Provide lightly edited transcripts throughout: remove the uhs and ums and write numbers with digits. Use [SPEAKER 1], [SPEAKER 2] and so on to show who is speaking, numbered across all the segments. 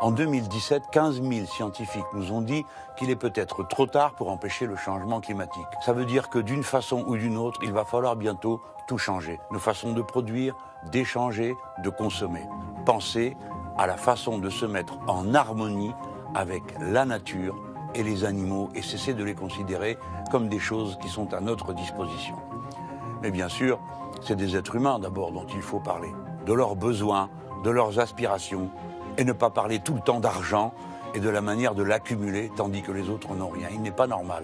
[SPEAKER 1] En 2017, 15 000 scientifiques nous ont dit qu'il est peut-être trop tard pour empêcher le changement climatique. Ça veut dire que d'une façon ou d'une autre, il va falloir bientôt tout changer. Nos façons de produire, d'échanger, de consommer. Penser à la façon de se mettre en harmonie avec la nature et les animaux et cesser de les considérer comme des choses qui sont à notre disposition. Mais bien sûr, c'est des êtres humains d'abord dont il faut parler, de leurs besoins, de leurs aspirations, et ne pas parler tout le temps d'argent et de la manière de l'accumuler tandis que les autres n'ont rien. Il n'est pas normal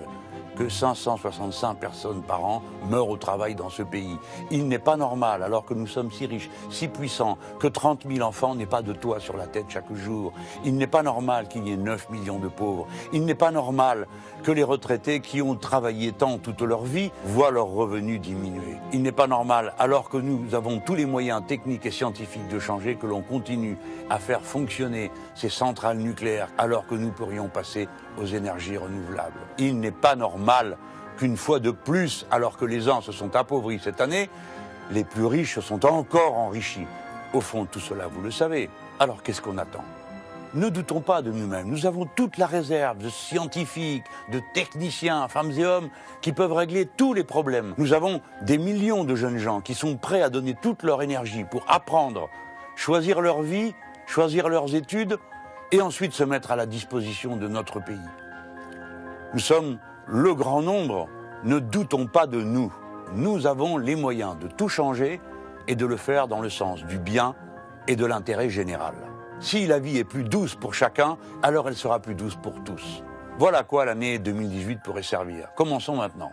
[SPEAKER 1] que 565 personnes par an meurent au travail dans ce pays. Il n'est pas normal, alors que nous sommes si riches, si puissants, que 30 000 enfants n'aient pas de toit sur la tête chaque jour. Il n'est pas normal qu'il y ait 9 millions de pauvres. Il n'est pas normal que les retraités qui ont travaillé tant toute leur vie voient leurs revenus diminuer. Il n'est pas normal, alors que nous avons tous les moyens techniques et scientifiques de changer, que l'on continue à faire fonctionner ces centrales nucléaires, alors que nous pourrions passer aux énergies renouvelables. Il n'est pas normal qu'une fois de plus, alors que les gens se sont appauvris cette année, les plus riches se sont encore enrichis. Au fond, tout cela, vous le savez. Alors qu'est-ce qu'on attend ? Ne doutons pas de nous-mêmes. Nous avons toute la réserve de scientifiques, de techniciens, femmes et hommes, qui peuvent régler tous les problèmes. Nous avons des millions de jeunes gens qui sont prêts à donner toute leur énergie pour apprendre, choisir leur vie, choisir leurs études, et ensuite se mettre à la disposition de notre pays. Nous sommes le grand nombre, ne doutons pas de nous. Nous avons les moyens de tout changer et de le faire dans le sens du bien et de l'intérêt général. Si la vie est plus douce pour chacun, alors elle sera plus douce pour tous. Voilà à quoi l'année 2018 pourrait servir. Commençons maintenant.